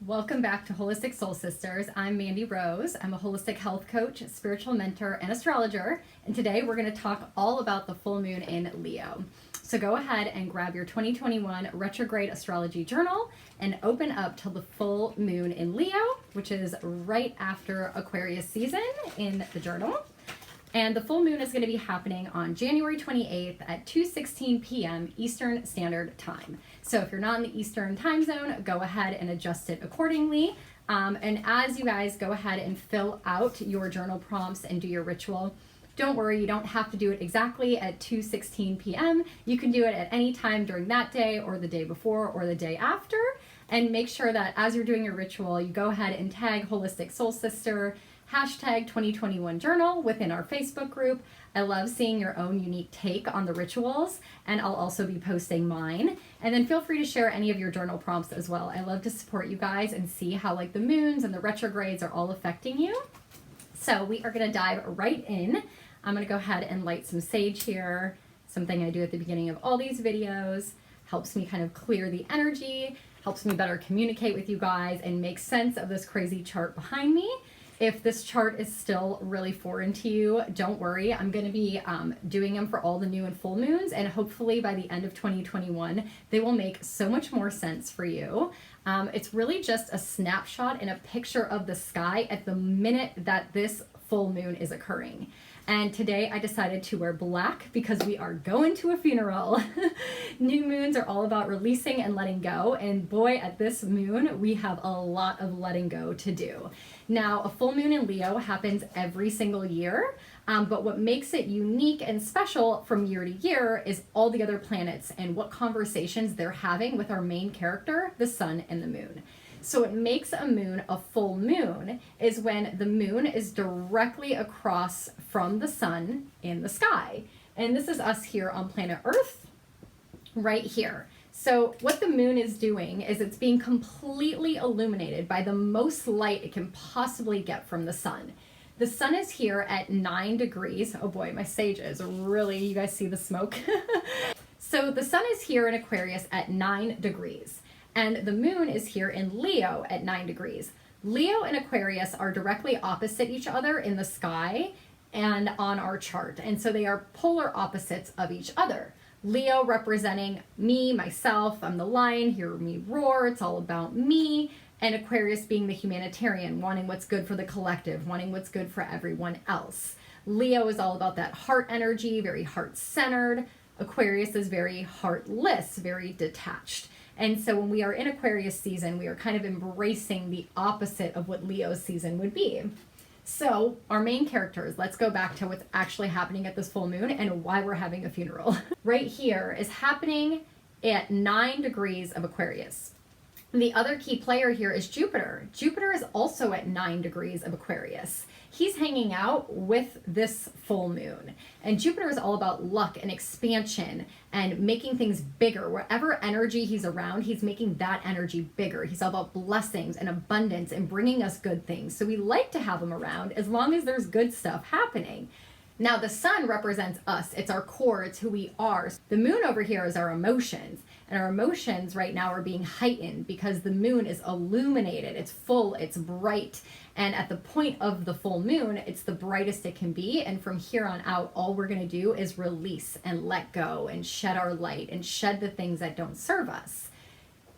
Welcome back to Holistic Soul Sisters. I'm Mandi Rose. I'm a holistic health coach, spiritual mentor, and astrologer. And today we're going to talk all about the full moon in Leo. So go ahead and grab your 2021 retrograde astrology journal and open up to the full moon in Leo, which is right after Aquarius season in the journal. And the full moon is going to be happening on January 28th at 2:16 p.m. Eastern Standard Time. So if you're not in the Eastern time zone, go ahead and adjust it accordingly. And as you guys go ahead and fill out your journal prompts and do your ritual, don't worry, you don't have to do it exactly at 2:16 p.m. You can do it at any time during that day or the day before or the day after. And make sure that as you're doing your ritual, you go ahead and tag Holistic Soul Sister, hashtag 2021 journal within our Facebook group. I love seeing your own unique take on the rituals, and I'll also be posting mine. And then feel free to share any of your journal prompts as well. I love to support you guys and see how the moons and the retrogrades are all affecting you. So we are going to dive right in. I'm going to go ahead and light some sage here, something I do at the beginning of all these videos. Helps me kind of clear the energy, helps me better communicate with you guys and make sense of this crazy chart behind me. If this chart is still really foreign to you, don't worry. I'm going to be doing them for all the new and full moons, and hopefully by the end of 2021, they will make so much more sense for you. It's really just a snapshot and a picture of the sky at the minute that this full moon is occurring. And today I decided to wear black because we are going to a funeral. New moons are all about releasing and letting go. And boy, at this moon, we have a lot of letting go to do. Now, a full moon in Leo happens every single year. But what makes it unique and special from year to year is all the other planets and what conversations they're having with our main character, the sun and the moon. So what makes a moon a full moon is when the moon is directly across from the sun in the sky. And this is us here on planet Earth, right here. So what the moon is doing is it's being completely illuminated by the most light it can possibly get from the sun. The sun is here at 9 degrees. Oh boy, my sage is really, you guys see the smoke? So the sun is here in Aquarius at 9 degrees. And the moon is here in Leo at 9 degrees. Leo and Aquarius are directly opposite each other in the sky and on our chart. And so they are polar opposites of each other. Leo representing me, myself, I'm the lion, hear me roar, it's all about me. And Aquarius being the humanitarian, wanting what's good for the collective, wanting what's good for everyone else. Leo is all about that heart energy, very heart-centered. Aquarius is very heartless, very detached. And so when we are in Aquarius season, we are kind of embracing the opposite of what Leo's season would be. So our main characters, let's go back to what's actually happening at this full moon and why we're having a funeral. Right here is happening at 9 degrees of Aquarius. The other key player here is Jupiter. Jupiter is also at 9 degrees of Aquarius. He's hanging out with this full moon. And Jupiter is all about luck and expansion and making things bigger. Wherever energy he's around, he's making that energy bigger. He's all about blessings and abundance and bringing us good things. So we like to have him around as long as there's good stuff happening. Now the sun represents us. It's our core. It's who we are. The moon over here is our emotions. And our emotions right now are being heightened because the moon is illuminated. It's full, it's bright. And at the point of the full moon, it's the brightest it can be. And from here on out, all we're going to do is release and let go and shed our light and shed the things that don't serve us.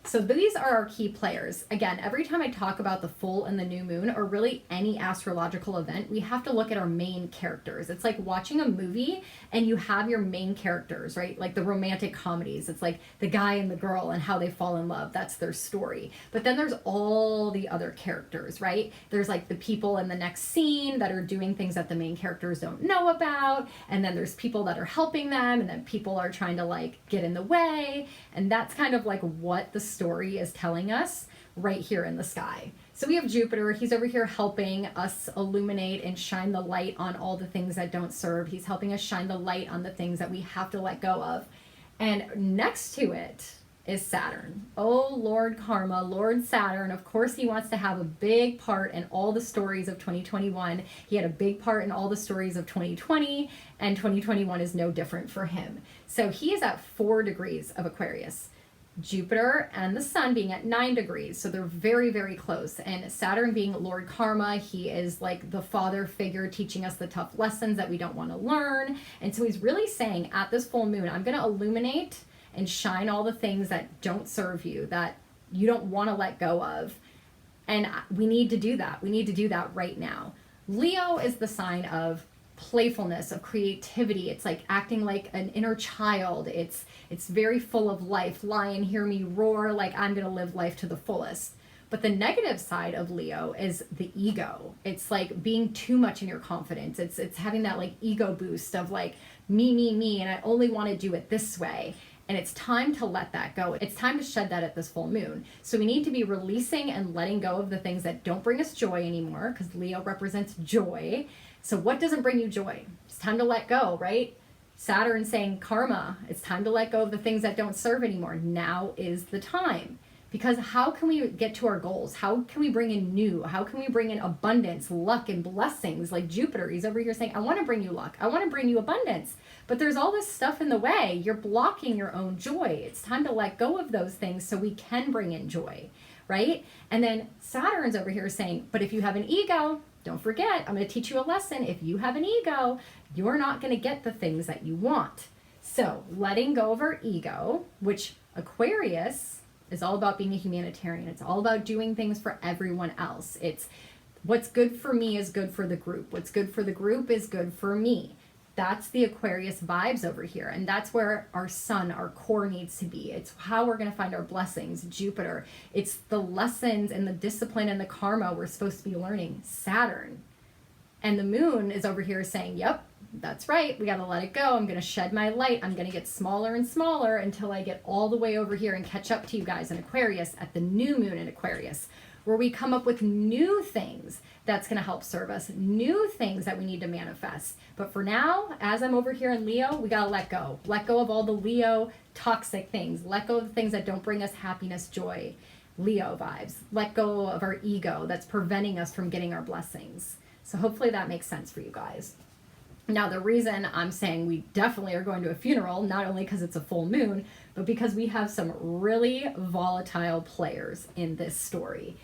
So these are our key players. Again, every time I talk about the full and the new moon, or really any astrological event, we have to look at our main characters. It's like watching a movie and you have your main characters, right? Like the romantic comedies. It's like the guy and the girl and how they fall in love. That's their story. But then there's all the other characters, right? There's like the people in the next scene that are doing things that the main characters don't know about. And then there's people that are helping them. And then people are trying to get in the way. And that's kind of like what the story is telling us right here in the sky. So we have Jupiter. He's over here helping us illuminate and shine the light on all the things that don't serve. He's helping us shine the light on the things that we have to let go of. And next to it is Saturn. Oh, Lord Karma, Lord Saturn. Of course, he wants to have a big part in all the stories of 2021. He had a big part in all the stories of 2020, and 2021 is no different for him. So he is at 4 degrees of Aquarius. Jupiter and the sun being at 9 degrees. So they're very, very close. And Saturn being Lord Karma, he is like the father figure teaching us the tough lessons that we don't want to learn. And so he's really saying at this full moon, I'm going to illuminate and shine all the things that don't serve you, that you don't want to let go of. And we need to do that. We need to do that right now. Leo is the sign of playfulness, of creativity. It's like acting like an inner child. It's very full of life. Lion, hear me roar, like I'm going to live life to the fullest. But the negative side of Leo is the ego. It's like being too much in your confidence. It's having that like ego boost of like me, and I only want to do it this way. And it's time to let that go. It's time to shed that at this full moon. So we need to be releasing and letting go of the things that don't bring us joy anymore, because Leo represents joy. So what doesn't bring you joy? It's time to let go, right? Saturn saying karma, it's time to let go of the things that don't serve anymore. Now is the time. Because how can we get to our goals? How can we bring in new? How can we bring in abundance, luck, and blessings? Like Jupiter, he's over here saying, I want to bring you luck. I want to bring you abundance. But there's all this stuff in the way. You're blocking your own joy. It's time to let go of those things so we can bring in joy, right? And then Saturn's over here saying, but if you have an ego, don't forget, I'm going to teach you a lesson. If you have an ego, you're not going to get the things that you want. So letting go of our ego, which Aquarius is all about being a humanitarian. It's all about doing things for everyone else. It's what's good for me is good for the group. What's good for the group is good for me. That's the Aquarius vibes over here. And that's where our sun, our core needs to be. It's how we're going to find our blessings, Jupiter. It's the lessons and the discipline and the karma we're supposed to be learning, Saturn. And the moon is over here saying, yep, that's right. We got to let it go. I'm going to shed my light. I'm going to get smaller and smaller until I get all the way over here and catch up to you guys in Aquarius at the new moon in Aquarius, where we come up with new things that's going to help serve us, new things that we need to manifest. But for now, as I'm over here in Leo, we got to let go. Let go of all the Leo toxic things. Let go of the things that don't bring us happiness, joy, Leo vibes. Let go of our ego that's preventing us from getting our blessings. So hopefully that makes sense for you guys. Now, the reason I'm saying we definitely are going to a funeral, not only because it's a full moon, but because we have some really volatile players in this story.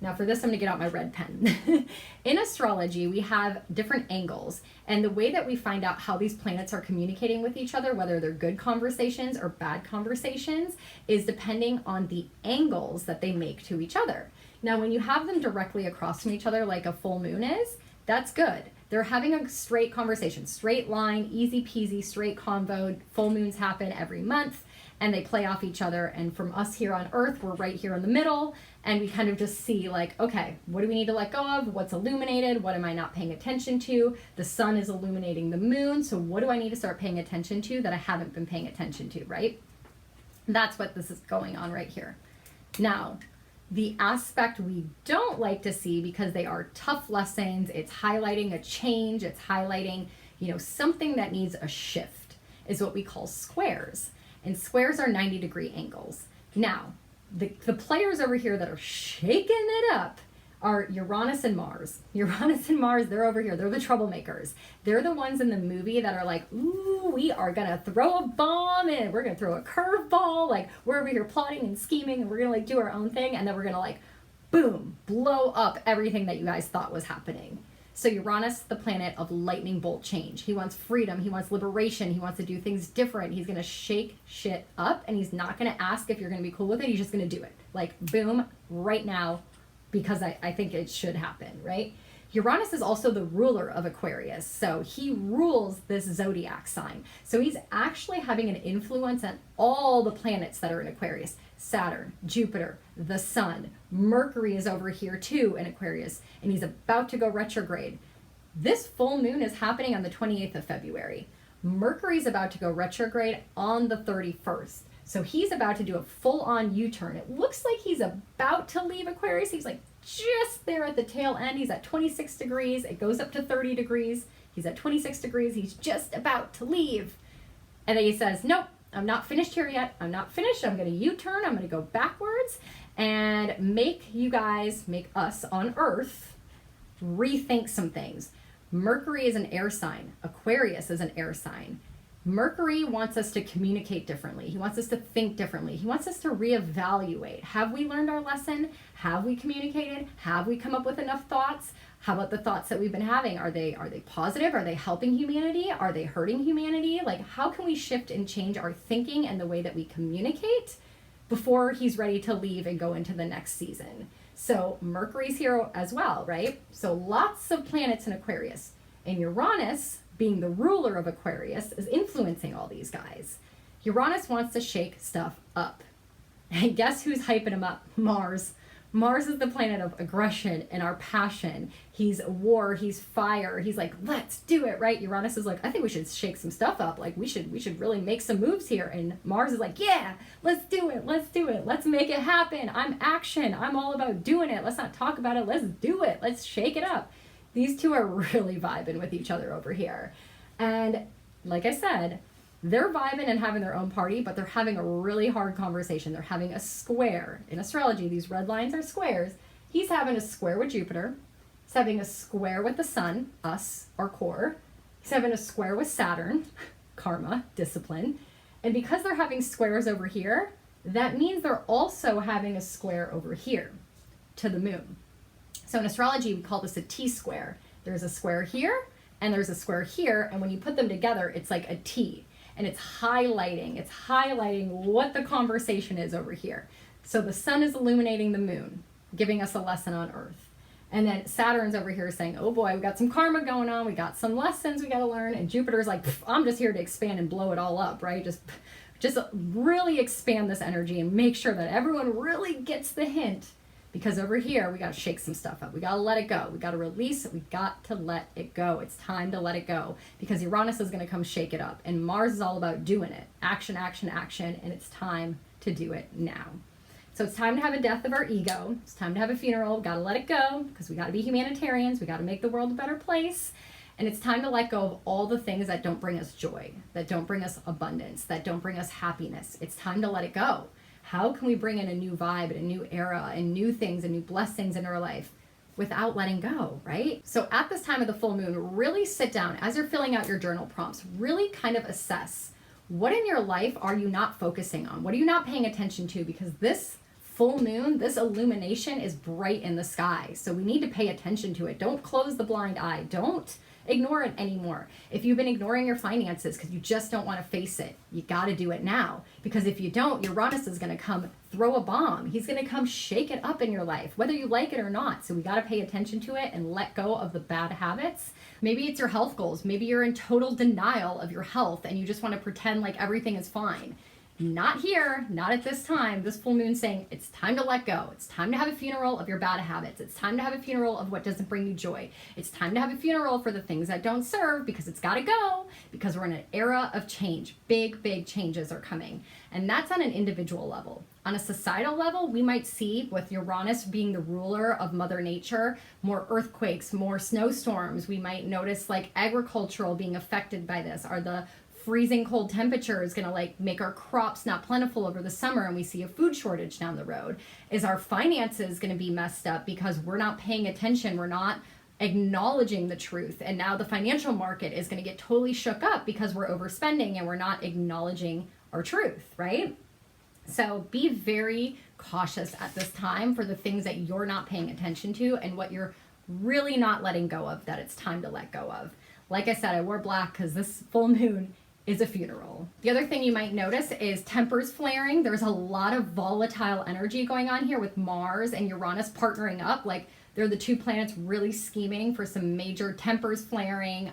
Now, for this, I'm going to get out my red pen. In astrology, we have different angles, and the way that we find out how these planets are communicating with each other, whether they're good conversations or bad conversations, is depending on the angles that they make to each other. Now, when you have them directly across from each other, like a full moon is, that's good. They're having a straight conversation, straight line, easy peasy, straight convo. Full moons happen every month and they play off each other. And from us here on Earth, we're right here in the middle. And we kind of just see like, okay, what do we need to let go of? What's illuminated? What am I not paying attention to? The sun is illuminating the moon. So what do I need to start paying attention to that I haven't been paying attention to, right? That's what this is going on right here. Now, the aspect we don't like to see, because they are tough lessons, it's highlighting a change, it's highlighting, something that needs a shift, is what we call squares. And squares are 90-degree angles. Now, the players over here that are shaking it up are Uranus and Mars. Uranus and Mars, they're over here. They're the troublemakers. They're the ones in the movie that are like, ooh, we are going to throw a bomb and we're going to throw a curveball. Like, we're over here plotting and scheming and we're going to like do our own thing. And then we're going to like, boom, blow up everything that you guys thought was happening. So Uranus, the planet of lightning bolt change. He wants freedom. He wants liberation. He wants to do things different. He's going to shake shit up and he's not going to ask if you're going to be cool with it. He's just going to do it. Like, boom, right now, because I think it should happen, right? Uranus is also the ruler of Aquarius, so he rules this zodiac sign. So he's actually having an influence on all the planets that are in Aquarius. Saturn, Jupiter, the sun, Mercury is over here too in Aquarius, and he's about to go retrograde. This full moon is happening on the 28th of February. Mercury's about to go retrograde on the 31st. So he's about to do a full-on U-turn. It looks like he's about to leave Aquarius. He's like just there at the tail end. He's at 26 degrees. It goes up to 30 degrees. He's at 26 degrees. He's just about to leave. And then he says, nope, I'm not finished here yet. I'm not finished. I'm going to U-turn. I'm going to go backwards and make us on Earth rethink some things. Mercury is an air sign. Aquarius is an air sign. Mercury wants us to communicate differently. He wants us to think differently. He wants us to reevaluate. Have we learned our lesson? Have we communicated? Have we come up with enough thoughts? How about the thoughts that we've been having? Are they positive? Are they helping humanity? Are they hurting humanity? Like, how can we shift and change our thinking and the way that we communicate before he's ready to leave and go into the next season? So Mercury's here as well, right? So lots of planets in Aquarius. And Uranus, being the ruler of Aquarius, is influencing all these guys. Uranus wants to shake stuff up. And guess who's hyping him up? Mars. Mars is the planet of aggression and our passion. He's war, he's fire. He's like, let's do it, right? Uranus is like, I think we should shake some stuff up. Like, we should really make some moves here. And Mars is like, yeah, let's do it. Let's do it. Let's make it happen. I'm action. I'm all about doing it. Let's not talk about it. Let's do it. Let's shake it up. These two are really vibing with each other over here. And like I said, they're vibing and having their own party, but they're having a really hard conversation. They're having a square. In astrology, these red lines are squares. He's having a square with Jupiter. He's having a square with the sun, us, our core. He's having a square with Saturn, karma, discipline. And because they're having squares over here, that means they're also having a square over here to the moon. So in astrology, we call this a T-square. There's a square here, and there's a square here, and when you put them together, it's like a T. And it's highlighting what the conversation is over here. So the sun is illuminating the moon, giving us a lesson on Earth. And then Saturn's over here saying, oh boy, we got some karma going on, we got some lessons we gotta learn. And Jupiter's like, I'm just here to expand and blow it all up, right? Just really expand this energy and make sure that everyone really gets the hint. Because over here, we got to shake some stuff up. We got to let it go. We got to release it. We got to let it go. It's time to let it go because Uranus is going to come shake it up. And Mars is all about doing it. Action, action, action. And it's time to do it now. So it's time to have a death of our ego. It's time to have a funeral. We got to let it go because we got to be humanitarians. We got to make the world a better place. And it's time to let go of all the things that don't bring us joy, that don't bring us abundance, that don't bring us happiness. It's time to let it go. How can we bring in a new vibe and a new era and new things and new blessings in our life without letting go, right? So at this time of the full moon, really sit down as you're filling out your journal prompts, really kind of assess what in your life are you not focusing on? What are you not paying attention to? Because this full moon, this illumination is bright in the sky. So we need to pay attention to it. Don't close the blind eye. Don't ignore it anymore. If you've been ignoring your finances because you just don't want to face it, you got to do it now. Because if you don't, Uranus is going to come throw a bomb. He's going to come shake it up in your life, whether you like it or not. So we got to pay attention to it and let go of the bad habits. Maybe it's your health goals. Maybe you're in total denial of your health and you just want to pretend like everything is fine. Not here, not at this time. This full moon saying it's time to let go. It's time to have a funeral of your bad habits. It's time to have a funeral of what doesn't bring you joy. It's time to have a funeral for the things that don't serve because it's got to go because we're in an era of change. Big, big changes are coming. And that's on an individual level. On a societal level, we might see with Uranus being the ruler of Mother Nature, more earthquakes, more snowstorms. We might notice like agricultural being affected by this. Are the freezing cold temperature is going to like make our crops not plentiful over the summer and we see a food shortage down the road? Is our finances going to be messed up because we're not paying attention, we're not acknowledging the truth, and now the financial market is going to get totally shook up because we're overspending and we're not acknowledging our truth, right? So be very cautious at this time for the things that you're not paying attention to and what you're really not letting go of, that it's time to let go of. Like I said, I wore black because this full moon is a funeral. The other thing you might notice is tempers flaring. There's a lot of volatile energy going on here with Mars and Uranus partnering up. Like they're the two planets really scheming for some major tempers flaring,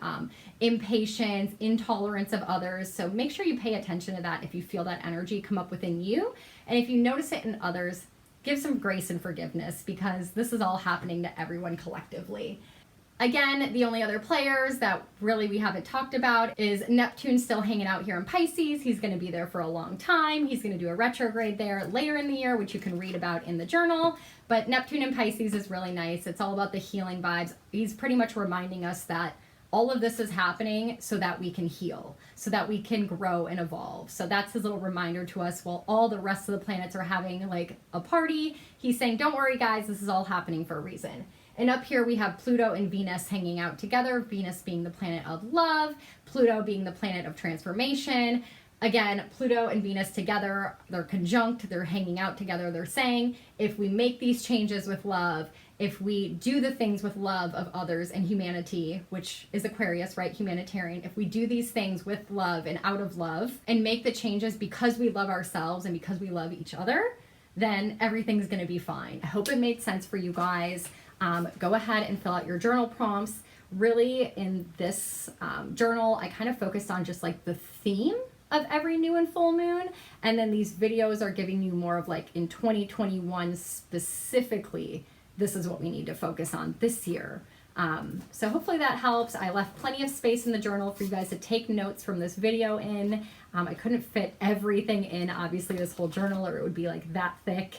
impatience, intolerance of others. So make sure you pay attention to that if you feel that energy come up within you. And if you notice it in others, give some grace and forgiveness because this is all happening to everyone collectively. Again, the only other players that really we haven't talked about is Neptune still hanging out here in Pisces. He's going to be there for a long time. He's going to do a retrograde there later in the year, which you can read about in the journal. But Neptune in Pisces is really nice. It's all about the healing vibes. He's pretty much reminding us that all of this is happening so that we can heal, so that we can grow and evolve. So that's his little reminder to us while all the rest of the planets are having like a party. He's saying, don't worry guys, this is all happening for a reason. And up here we have Pluto and Venus hanging out together, Venus being the planet of love, Pluto being the planet of transformation. Again, Pluto and Venus together, they're conjunct, they're hanging out together. They're saying if we make these changes with love, if we do the things with love of others and humanity, which is Aquarius, right? Humanitarian. If we do these things with love and out of love and make the changes because we love ourselves and because we love each other, then everything's going to be fine. I hope it made sense for you guys. Go ahead and fill out your journal prompts. Really, in this journal, I kind of focused on just like the theme of every new and full moon. And then these videos are giving you more of like in 2021 specifically, this is what we need to focus on this year. So hopefully that helps. I left plenty of space in the journal for you guys to take notes from this video in. I couldn't fit everything in, obviously, this whole journal, or it would be like that thick.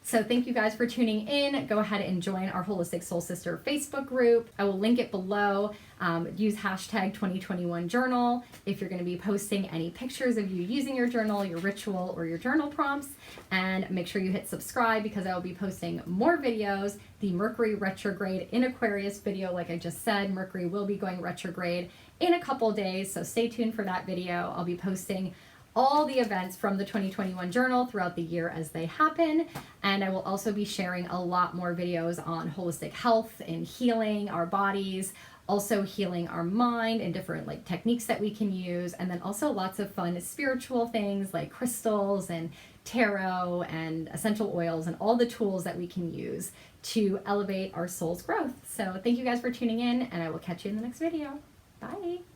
So thank you guys for tuning in. Go ahead and join our Holistic Soul Sister Facebook group. I will link it below. Use hashtag 2021 journal if you're going to be posting any pictures of you using your journal, your ritual, or your journal prompts. And make sure you hit subscribe because I will be posting more videos. The Mercury retrograde in Aquarius video, like I just said, Mercury will be going retrograde in a couple days. So stay tuned for that video. I'll be posting all the events from the 2021 journal throughout the year as they happen. And I will also be sharing a lot more videos on holistic health and healing our bodies, also healing our mind and different like techniques that we can use. And then also lots of fun spiritual things like crystals and tarot and essential oils and all the tools that we can use to elevate our soul's growth. So thank you guys for tuning in, and I will catch you in the next video. Bye.